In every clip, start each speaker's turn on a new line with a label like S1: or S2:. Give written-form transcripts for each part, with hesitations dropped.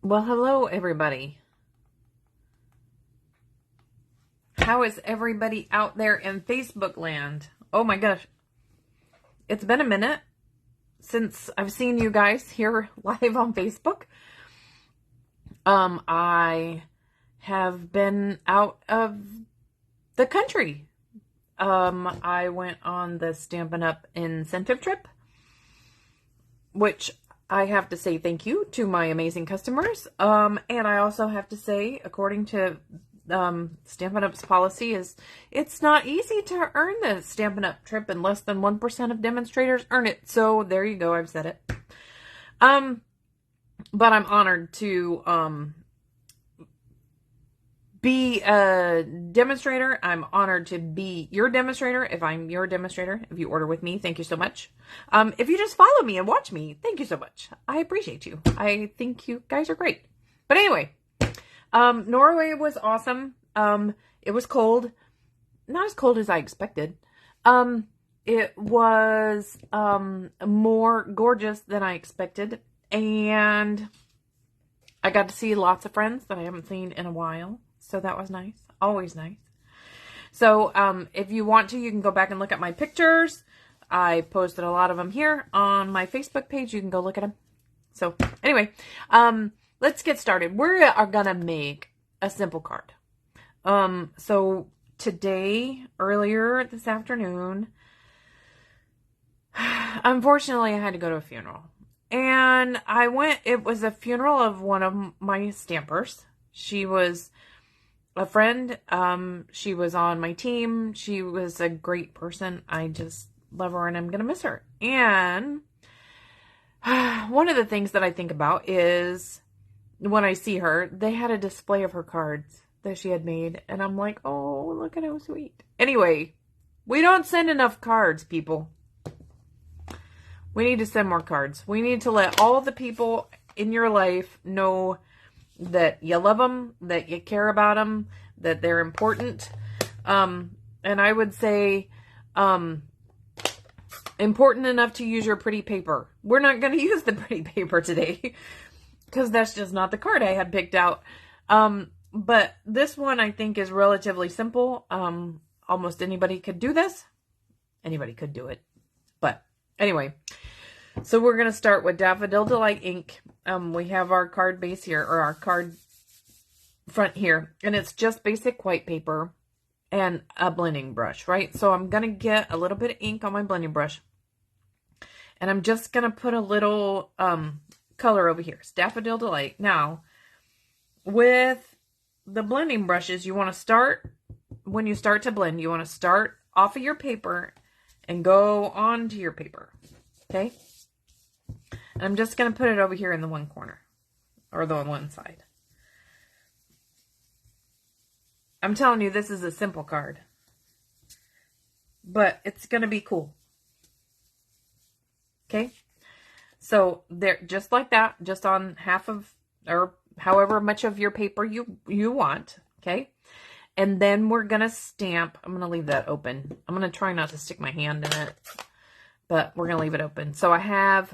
S1: Well, hello, everybody. How is everybody out there in Facebook land? Oh my gosh. It's been a minute since I've seen you guys here live on Facebook. I have been out of the country. I went on the Stampin' Up! Incentive trip, which I have to say thank you to my amazing customers. And I also have to say, according to Stampin' Up's policy, is it's not easy to earn the Stampin' Up! Trip, and less than 1% of demonstrators earn it. So there you go, I've said it. But I'm honored to be a demonstrator. I'm honored to be your demonstrator. If I'm your demonstrator, if you order with me, thank you so much. If you just follow me and watch me, thank you so much. I appreciate you. I think you guys are great. But anyway, Norway was awesome. It was cold. Not as cold as I expected. It was more gorgeous than I expected. And I got to see lots of friends that I haven't seen in a while. So that was nice. Always nice. So if you want to, you can go back and look at my pictures. I posted a lot of them here on my Facebook page. You can go look at them. So anyway, let's get started. We are going to make a simple card. So today, earlier this afternoon, unfortunately, I had to go to a funeral. And it was a funeral of one of my stampers. She was a friend. She was on my team. She was a great person. I just love her and I'm going to miss her. And one of the things that I think about is when I see her, they had a display of her cards that she had made. And I'm like, oh, look at how sweet. Anyway, we don't send enough cards, people. We need to send more cards. We need to let all the people in your life know that you love them, that you care about them, that they're important. And I would say important enough to use your pretty paper. We're not going to use the pretty paper today because that's just not the card I had picked out. But this one I think is relatively simple. Almost anybody could do this. Anybody could do it. But anyway, so we're going to start with Daffodil Delight ink. We have our card base here, or our card front here, and it's just basic white paper and a blending brush, right? So I'm going to get a little bit of ink on my blending brush, and I'm just going to put a little color over here. It's Daffodil Delight. Now, with the blending brushes, you want to start, when you start to blend, you want to start off of your paper and go onto your paper, okay? And I'm just going to put it over here in the one corner, or the one side. I'm telling you, this is a simple card, but it's going to be cool. Okay? So there, just like that, just on half of, or however much of your paper you want, okay? And then we're going to stamp. I'm going to leave that open. I'm going to try not to stick my hand in it, but we're going to leave it open. So I have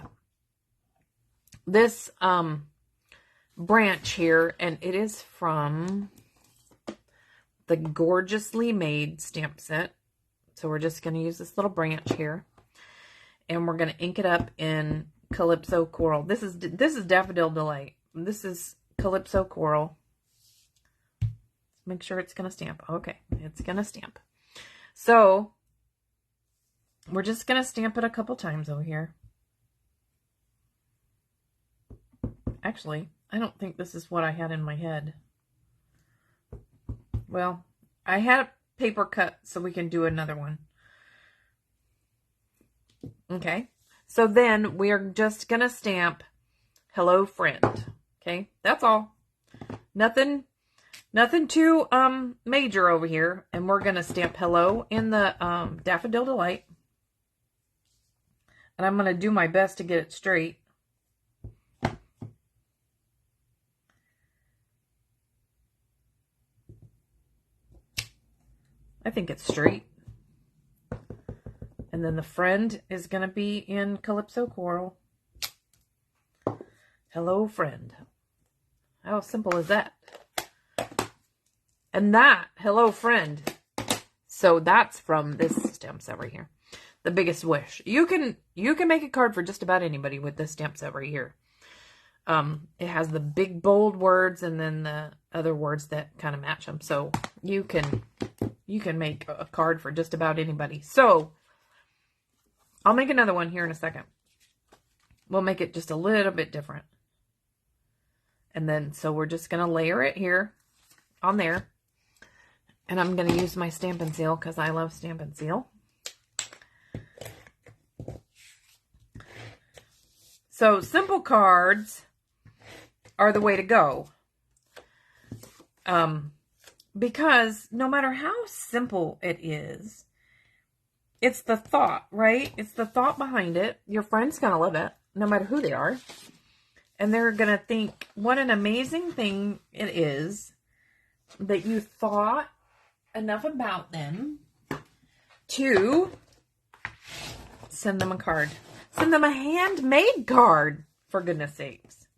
S1: this branch here, and it is from the Gorgeously Made stamp set. So we're just going to use this little branch here, and we're going to ink it up in Calypso Coral. This is Daffodil Delight. This is Calypso Coral. Make sure it's going to stamp. Okay, it's going to stamp. So we're just going to stamp it a couple times over here. Actually, I don't think this is what I had in my head. Well, I had a paper cut, so we can do another one. Okay, so then we are just going to stamp Hello Friend. Okay, that's all. Nothing too major over here. And we're going to stamp Hello in the Daffodil Delight. And I'm going to do my best to get it straight. I think it's straight. And then the friend is going to be in Calypso Coral. Hello, friend. How simple is that? And that, hello friend. So that's from this stamp set right here. The Biggest Wish. You can make a card for just about anybody with this stamp set right here. It has the big bold words and then the other words that kind of match them. So you can make a card for just about anybody. So I'll make another one here in a second. We'll make it just a little bit different. And then, so we're just going to layer it here on there. And I'm going to use my Stampin' Seal because I love Stampin' Seal. So simple cards are the way to go. Because no matter how simple it is, it's the thought, right? It's the thought behind it. Your friend's going to love it, no matter who they are. And they're going to think, what an amazing thing it is that you thought enough about them to send them a card. Send them a handmade card, for goodness sakes.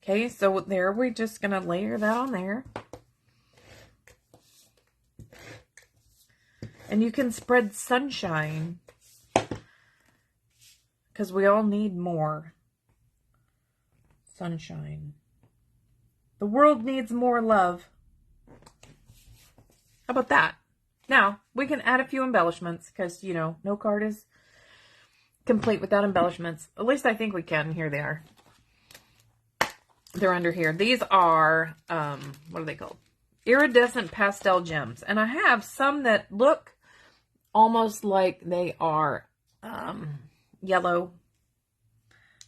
S1: Okay, so there we're just going to layer that on there. And you can spread sunshine, because we all need more sunshine. The world needs more love. How about that? Now, we can add a few embellishments, because, you know, no card is complete without embellishments. At least I think we can. Here they are. They're under here. These are, what are they called? Iridescent pastel gems. And I have some that look almost like they are yellow.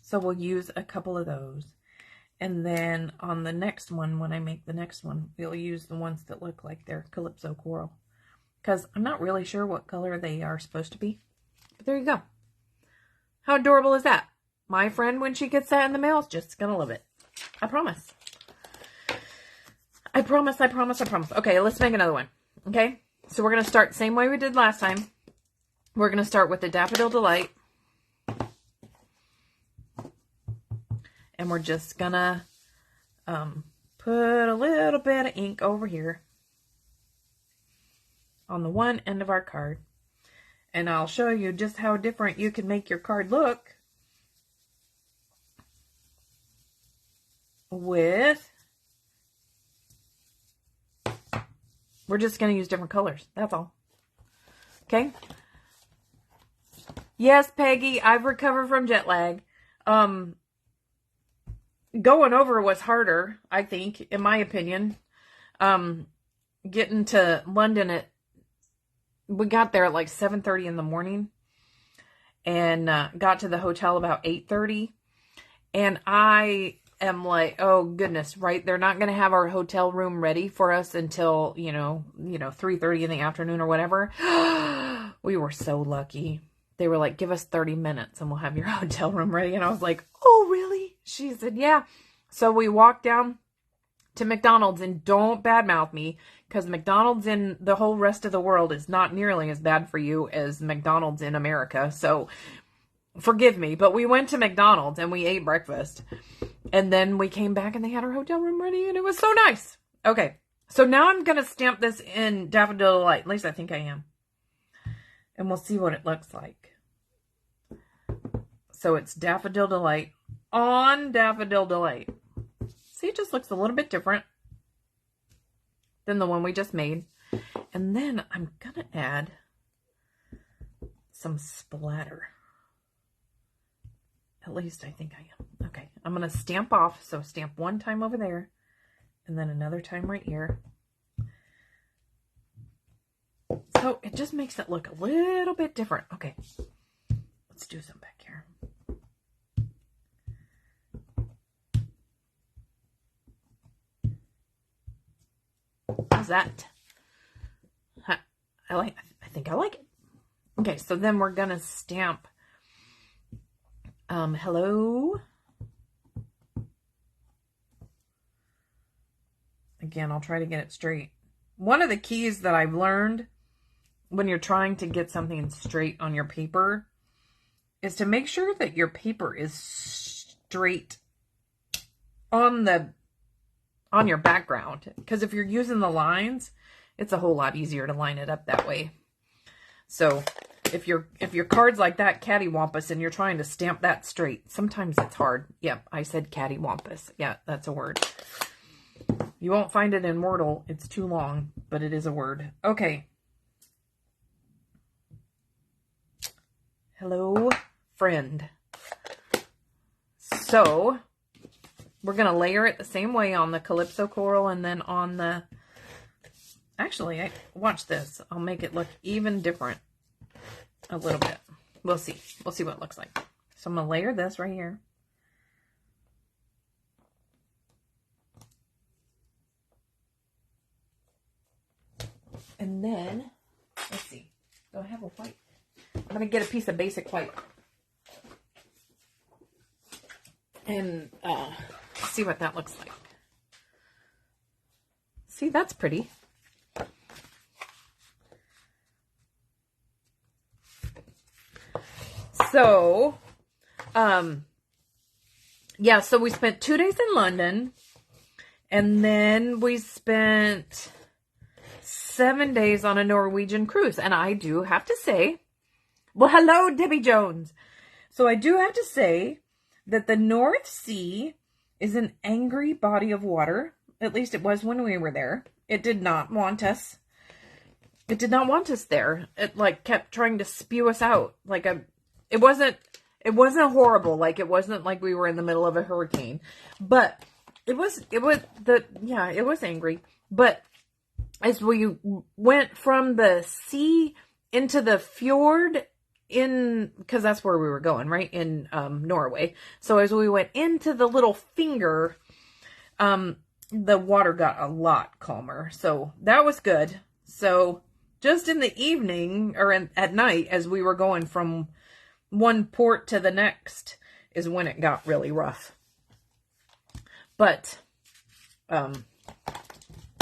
S1: So we'll use a couple of those. And then on the next one, when I make the next one, we'll use the ones that look like they're Calypso Coral. Because I'm not really sure what color they are supposed to be. But there you go. How adorable is that? My friend, when she gets that in the mail, is just going to love it. I promise. I promise, I promise, I promise. Okay, let's make another one. Okay? So we're going to start the same way we did last time. We're going to start with the Daffodil Delight. And we're just going to put a little bit of ink over here on the one end of our card. And I'll show you just how different you can make your card look with... We're just going to use different colors. That's all. Okay? Yes, Peggy, I've recovered from jet lag. Going over was harder, I think, in my opinion. Getting to London we got there at like 7:30 in the morning. And got to the hotel about 8:30. And I am like, oh goodness, right? They're not going to have our hotel room ready for us until, 3:30 in the afternoon or whatever. We were so lucky. They were like, give us 30 minutes and we'll have your hotel room ready. And I was like, oh, really? She said, yeah. So we walked down to McDonald's, and don't badmouth me, because McDonald's in the whole rest of the world is not nearly as bad for you as McDonald's in America. So forgive me, but we went to McDonald's and we ate breakfast. And then we came back and they had our hotel room ready and it was so nice. Okay, so now I'm going to stamp this in Daffodil Delight. At least I think I am. And we'll see what it looks like. So it's Daffodil Delight on Daffodil Delight. See, it just looks a little bit different than the one we just made. And then I'm going to add some splatter. At least I think I am. Okay, I'm going to stamp off. So stamp one time over there and then another time right here. So it just makes it look a little bit different. Okay, let's do some back here. How's that? I think I like it. Okay, so then we're going to stamp hello. Again, I'll try to get it straight. One of the keys that I've learned when you're trying to get something straight on your paper is to make sure that your paper is straight on the on your background. Because if you're using the lines, it's a whole lot easier to line it up that way. So if your card's like that cattywampus and you're trying to stamp that straight, sometimes it's hard. Yep, I said cattywampus. Yeah, that's a word. You won't find it in Wordle. It's too long, but it is a word. Okay. Hello, friend. So, we're going to layer it the same way on the Calypso coral and then on the... Actually, watch this. I'll make it look even different a little bit. We'll see. We'll see what it looks like. So, I'm going to layer this right here. And then, let's see. Do I have a white? I'm going to get a piece of basic white. And see what that looks like. See, that's pretty. So, yeah, so we spent 2 days in London. And then we spent 7 days on a Norwegian cruise. And I do have to say, well, hello, Debbie Jones. So I do have to say that the North Sea is an angry body of water. At least it was when we were there. It did not want us. It did not want us there. It like kept trying to spew us out. Like it wasn't horrible. Like it wasn't like we were in the middle of a hurricane, but it was angry. But as we went from the sea into the fjord because that's where we were going, right? In Norway. So as we went into the little finger, the water got a lot calmer. So that was good. So just in the evening or at night, as we were going from one port to the next, is when it got really rough. But,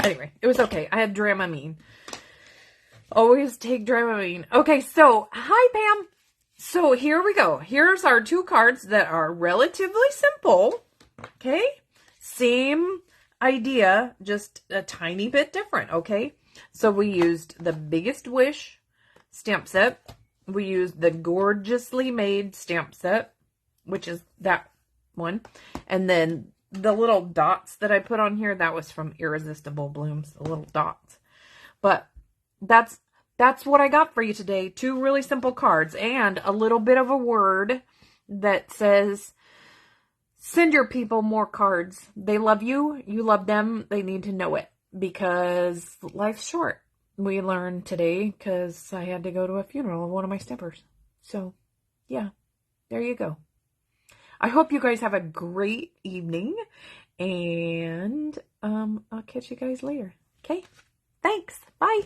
S1: anyway, it was okay. I had Dramamine. Always take Dramamine. Okay, so, hi, Pam. So, here we go. Here's our 2 cards that are relatively simple. Okay? Same idea, just a tiny bit different, okay? So, we used the Biggest Wish stamp set. We used the Gorgeously Made stamp set, which is that one. And then the little dots that I put on here, that was from Irresistible Blooms, the little dots. But that's what I got for you today. 2 really simple cards and a little bit of a word that says, send your people more cards. They love you. You love them. They need to know it because life's short. We learned today because I had to go to a funeral of one of my steppers. So, yeah, there you go. I hope you guys have a great evening, and I'll catch you guys later. Okay? Thanks. Bye.